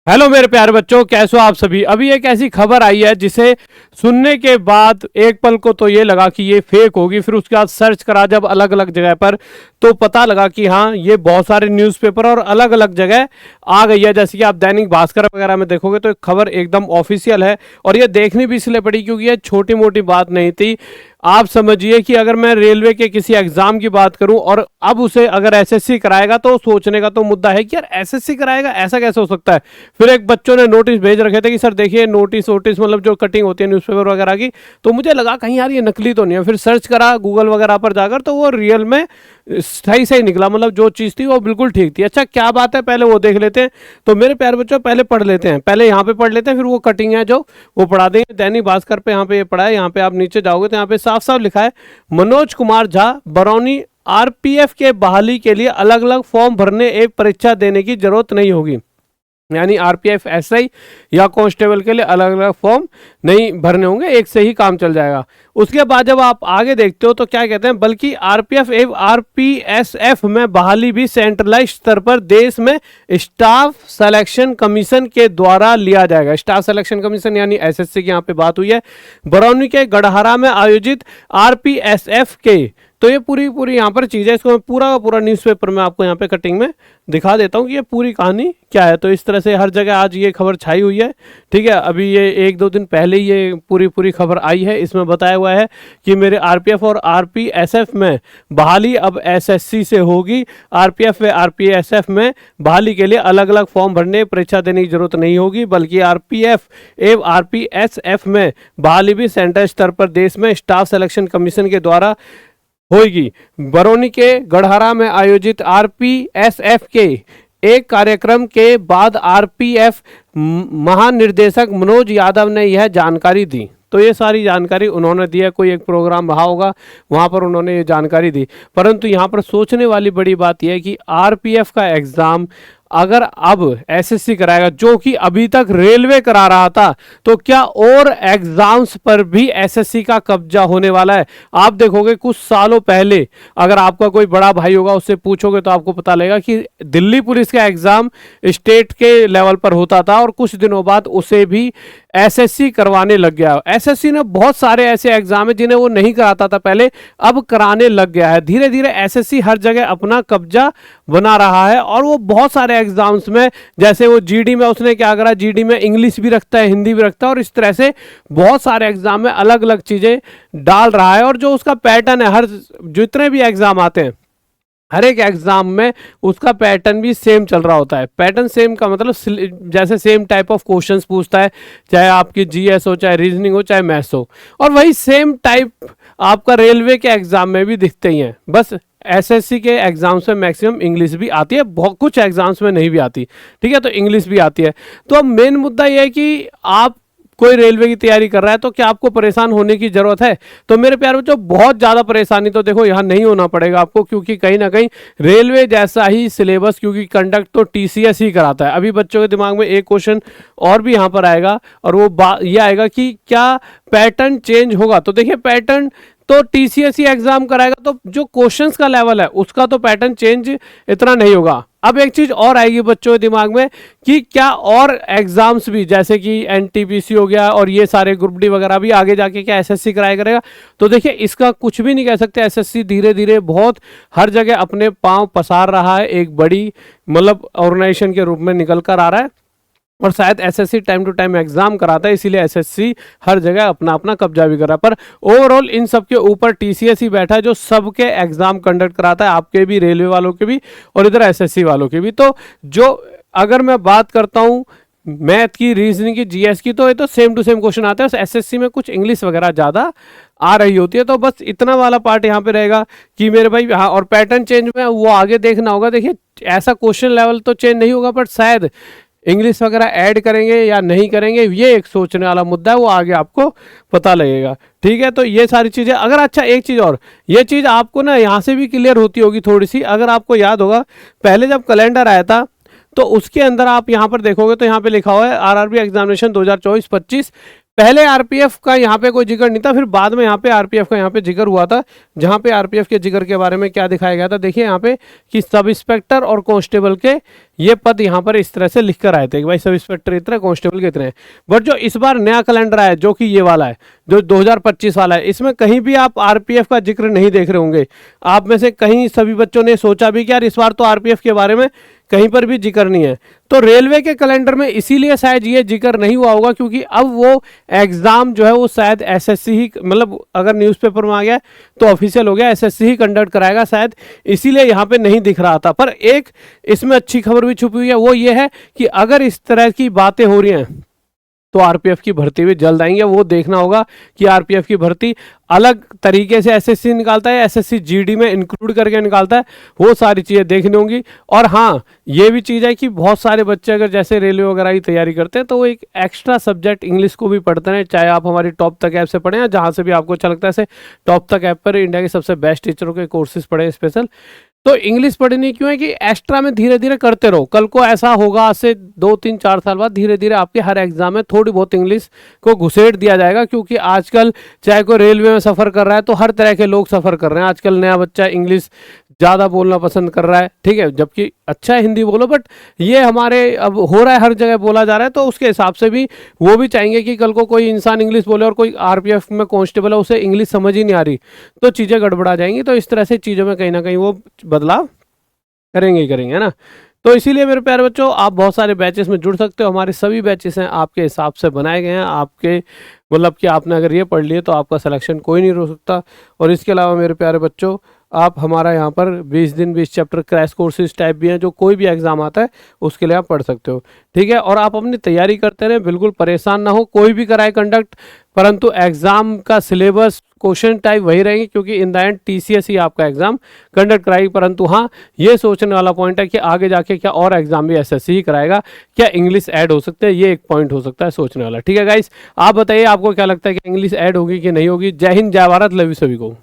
Hello मेरे प्यारे बच्चों, कैसे हो आप सभी। अभी एक ऐसी खबर आई है जिसे सुनने के बाद एक पल को तो ये लगा कि ये फेक होगी। फिर उसके बाद सर्च करा जब अलग अलग जगह पर, तो पता लगा कि हाँ, ये बहुत सारे न्यूज़पेपर और अलग अलग जगह आ गई है। जैसे कि आप दैनिक भास्कर वगैरह में देखोगे तो खबर एकदम ऑफिशियल है। और ये देखनी भी इसलिए पड़ी क्योंकि ये छोटी मोटी बात नहीं थी। आप समझिए कि अगर मैं रेलवे के किसी एग्जाम की बात करूं और अब उसे अगर एसएससी कराएगा तो सोचने का तो मुद्दा है कि यार एसएससी कराएगा, ऐसा कैसे हो सकता है। फिर एक बच्चों ने नोटिस भेज रखे थे कि सर देखिए, नोटिस वोटिस मतलब जो कटिंग होती है न्यूज़पेपर वगैरह की, तो मुझे लगा कहीं यार ये नकली तो नहीं है। फिर सर्च करा गूगल वगैरह पर जाकर तो वो रियल में सही सही निकला, मतलब जो चीज़ थी वो बिल्कुल ठीक थी। अच्छा क्या बात है, पहले वो देख लेते हैं। तो मेरे प्यारे बच्चों, पहले पढ़ लेते हैं, पहले यहाँ पे पढ़ लेते हैं, फिर वो कटिंग है जो वो पढ़ा देंगे। दैनिक भास्कर पे यहाँ पे ये पढ़ा है। यहाँ पे आप नीचे जाओगे तो यहाँ पे साफ साफ लिखा है, मनोज कुमार झा बरौनी, आरपीएफ के बहाली के लिए अलग अलग फॉर्म भरने एवं परीक्षा देने की जरूरत नहीं होगी। यानी आरपीएफ एसआई या कांस्टेबल के लिए अलग अलग फॉर्म नहीं भरने होंगे, एक से ही काम चल जाएगा। उसके बाद जब आप आगे देखते हो तो क्या कहते हैं, बल्कि आरपीएफ एवं आरपीएसएफ में बहाली भी सेंट्रलाइज स्तर पर देश में स्टाफ सिलेक्शन कमीशन के द्वारा लिया जाएगा। स्टाफ सिलेक्शन कमीशन यानी एसएससी की यहाँ पे बात हुई है। बरौनी के गढ़हरा में आयोजित आरपीएसएफ के, तो ये पूरी पूरी यहाँ पर चीज़ है। इसको मैं पूरा का पूरा न्यूज़पेपर में आपको यहाँ पे कटिंग में दिखा देता हूँ कि ये पूरी कहानी क्या है। तो इस तरह से हर जगह आज ये खबर छाई हुई है। ठीक है, अभी ये एक दो दिन पहले ही ये पूरी पूरी खबर आई है। इसमें बताया हुआ है कि मेरे आरपीएफ और आरपीएसएफ में बहाली अब एसएससी से होगी। आरपीएफ व आरपीएसएफ में बहाली के लिए अलग अलग फॉर्म भरने, परीक्षा देने की जरूरत नहीं होगी, बल्कि आरपीएफ एवं आरपीएसएफ में बहाली भी सेंट्रल स्तर पर देश में स्टाफ सिलेक्शन कमीशन के द्वारा होगी। बरौनी के गढ़हरा में आयोजित आरपीएसएफ के एक कार्यक्रम के बाद आरपीएफ महानिर्देशक मनोज यादव ने यह जानकारी दी। तो ये सारी जानकारी उन्होंने दी है, कोई एक प्रोग्राम रहा होगा वहाँ पर उन्होंने ये जानकारी दी। परंतु यहाँ पर सोचने वाली बड़ी बात यह है कि आरपीएफ का एग्ज़ाम अगर अब एसएससी कराएगा, जो कि अभी तक रेलवे करा रहा था, तो क्या और एग्जाम्स पर भी एसएससी का कब्जा होने वाला है। आप देखोगे कुछ सालों पहले, अगर आपका कोई बड़ा भाई होगा उससे पूछोगे तो आपको पता लगेगा कि दिल्ली पुलिस का एग्जाम स्टेट के लेवल पर होता था और कुछ दिनों बाद उसे भी एसएससी करवाने लग गया। एसएससी ने बहुत सारे ऐसे एग्जाम है जिन्हें वो नहीं कराता था पहले, अब कराने लग गया है। धीरे धीरे एसएससी हर जगह अपना कब्जा बना रहा है और वो बहुत सारे एग्जाम्स में, जैसे वो जीडी में उसने क्या करा, जीडी में इंग्लिश भी रखता है, हिंदी भी रखता है, और इस तरह से बहुत सारे एग्जाम में अलग अलग चीजें डाल रहा है। और जो उसका पैटर्न है, हर जितने भी एग्जाम आते हैं हर एक एग्जाम में उसका पैटर्न भी सेम चल रहा होता है। पैटर्न सेम का मतलब जैसे सेम टाइप ऑफ क्वेश्चंस पूछता है, चाहे आपकी जीएस हो, चाहे रीजनिंग हो, चाहे मैथ्स हो, और वही सेम टाइप आपका रेलवे के एग्जाम में भी दिखते ही हैं। बस एसएससी के एग्जाम्स में मैक्सिमम इंग्लिश भी आती है, बहुत कुछ एग्जाम्स में नहीं भी आती। ठीक है, तो इंग्लिश भी आती है। तो अब मेन मुद्दा यह है कि आप कोई रेलवे की तैयारी कर रहा है तो क्या आपको परेशान होने की जरूरत है। तो मेरे प्यारे बच्चों, बहुत ज़्यादा परेशानी तो देखो यहाँ नहीं होना पड़ेगा आपको, क्योंकि कहीं ना कहीं रेलवे जैसा ही सिलेबस, क्योंकि कंडक्ट तो टीसीएस ही कराता है। अभी बच्चों के दिमाग में एक क्वेश्चन और भी यहाँ पर आएगा, और वो ये आएगा कि क्या पैटर्न चेंज होगा। तो देखिए, पैटर्न तो टीसीएस ही एग्जाम कराएगा, तो जो क्वेश्चंस का लेवल है उसका तो पैटर्न चेंज इतना नहीं होगा। अब एक चीज और आएगी बच्चों के दिमाग में कि क्या और एग्जाम्स भी, जैसे कि एनटीपीसी हो गया और ये सारे ग्रुप डी वगैरह भी आगे जाके क्या एसएससी कराया करेगा। तो देखिए, इसका कुछ भी नहीं कह सकते। एसएससी धीरे धीरे बहुत हर जगह अपने पांव पसार रहा है, एक बड़ी मतलब ऑर्गेनाइजेशन के रूप में निकल कर आ रहा है, और शायद SSC time to time exam कराता है, इसीलिए एसएससी हर जगह अपना अपना कब्जा भी कर रहा है। पर ओवरऑल इन सब के ऊपर टीसीएस ही बैठा है, जो सबके एग्जाम कंडक्ट कराता है, आपके भी, रेलवे वालों के भी और इधर एसएससी वालों के भी। तो जो अगर मैं बात करता हूँ मैथ की, रीजनिंग की, जीएस की, तो ये तो सेम टू सेम क्वेश्चन आते हैं। एसएससी में कुछ इंग्लिश वगैरह ज़्यादा आ रही होती है। तो बस इतना वाला पार्ट यहाँ पे रहेगा कि मेरे भाई, हाँ, और पैटर्न चेंज में वो आगे देखना होगा। देखिए, ऐसा क्वेश्चन लेवल तो चेंज नहीं होगा, बट शायद इंग्लिश वगैरह ऐड करेंगे या नहीं करेंगे, ये एक सोचने वाला मुद्दा है, वो आगे आपको पता लगेगा। ठीक है, तो ये सारी चीज़ें। अगर अच्छा एक चीज़ और, ये चीज़ आपको ना यहाँ से भी क्लियर होती होगी थोड़ी सी। अगर आपको याद होगा, पहले जब कैलेंडर आया था तो उसके अंदर आप यहाँ पर देखोगे तो यहाँ पे लिखा हुआ है आरआरबी एग्जामिनेशन 2024-25 पहले आरपीएफ का यहाँ पे कोई जिक्र नहीं था, फिर बाद में यहाँ पे आरपीएफ का यहाँ पे जिक्र हुआ था, जहाँ पे आरपीएफ के जिक्र के बारे में क्या दिखाया गया था, देखिए यहाँ पे कि सब इंस्पेक्टर और कांस्टेबल के ये पद यहाँ पर इस तरह से लिख कर आए थे कि भाई सब इंस्पेक्टर इतने, कांस्टेबल के इतने। बट जो इस बार नया कैलेंडर आया जो कि ये वाला है, जो 2025 वाला है, इसमें कहीं भी आप आरपीएफ का जिक्र नहीं देख रहे होंगे। आप में से कहीं सभी बच्चों ने सोचा भी कि यार इस बार तो आरपीएफ के बारे में कहीं पर भी जिक्र नहीं है। तो रेलवे के कैलेंडर में इसीलिए शायद ये जिक्र नहीं हुआ होगा क्योंकि अब वो एग्जाम जो है वो शायद एसएससी ही, मतलब अगर न्यूज़पेपर में आ गया तो ऑफिशियल हो गया, एसएससी ही कंडक्ट कराएगा शायद, इसीलिए यहाँ पे नहीं दिख रहा था। पर एक इसमें अच्छी खबर भी छुपी हुई है, वो ये है कि अगर इस तरह की बातें हो रही हैं तो आरपीएफ की भर्ती भी जल्द आएंगे। वो देखना होगा कि आरपीएफ की भर्ती अलग तरीके से एसएससी निकालता है, एसएससी जीडी में इंक्लूड करके निकालता है, वो सारी चीज़ें देखनी होंगी। और हाँ, ये भी चीज़ है कि बहुत सारे बच्चे अगर जैसे रेलवे वगैरह की तैयारी करते हैं तो वो एक एक्स्ट्रा सब्जेक्ट इंग्लिश को भी पढ़ते हैं, चाहे आप हमारी टॉप तक ऐप से पढ़ें या जहाँ से भी आपको अच्छा लगता है। ऐसे टॉप तक ऐप पर इंडिया के सबसे बेस्ट टीचरों के कोर्सेज पढ़े स्पेशल। तो इंग्लिश पढ़नी क्यों है कि एक्स्ट्रा में धीरे धीरे करते रहो, कल को ऐसा होगा आज से 2-3-4 साल बाद धीरे धीरे आपके हर एग्जाम में थोड़ी बहुत इंग्लिश को घुसेड़ दिया जाएगा। क्योंकि आजकल चाहे कोई रेलवे में सफ़र कर रहा है तो हर तरह के लोग सफ़र कर रहे हैं। आजकल नया बच्चा इंग्लिश ज़्यादा बोलना पसंद कर रहा है, ठीक है, जबकि अच्छा है हिंदी बोलो, बट ये हमारे अब हो रहा है, हर जगह बोला जा रहा है। तो उसके हिसाब से भी वो भी चाहेंगे कि कल को कोई इंसान इंग्लिश बोले और कोई आरपीएफ में कांस्टेबल है उसे इंग्लिश समझ ही नहीं आ रही तो चीज़ें गड़बड़ा जाएंगी। तो इस तरह से चीज़ों में कहीं ना कहीं वो बदलाव करेंगे ही करेंगे, है ना। तो इसीलिए मेरे प्यारे बच्चों, आप बहुत सारे बैचेस में जुड़ सकते हो। हमारे सभी बैचेस हैं आपके हिसाब से बनाए गए हैं, आपके मतलब कि आपने अगर ये पढ़ लिए तो आपका सिलेक्शन कोई नहीं रोक सकता। और इसके अलावा मेरे प्यारे बच्चों, आप हमारा यहाँ पर 20 दिन 20 चैप्टर क्रैश कोर्सेज टाइप भी हैं, जो कोई भी एग्जाम आता है उसके लिए आप पढ़ सकते हो, ठीक है। और आप अपनी तैयारी करते रहें, बिल्कुल परेशान ना हो, कोई भी कराए कंडक्ट, परंतु एग्जाम का सिलेबस क्वेश्चन टाइप वही रहेंगे क्योंकि इन द एंड टीसीएस ही आपका एग्जाम कंडक्ट कराएगी। परंतु हाँ, ये सोचने वाला पॉइंट है कि आगे जाके क्या और एग्जाम भी एसएससी ही कराएगा, क्या इंग्लिश ऐड हो सकते हैं, ये एक पॉइंट हो सकता है सोचने वाला, ठीक है गाइस। आप बताइए आपको क्या लगता है कि इंग्लिश ऐड होगी कि नहीं होगी। जय हिंद, जय भारत, लव यू सभी को।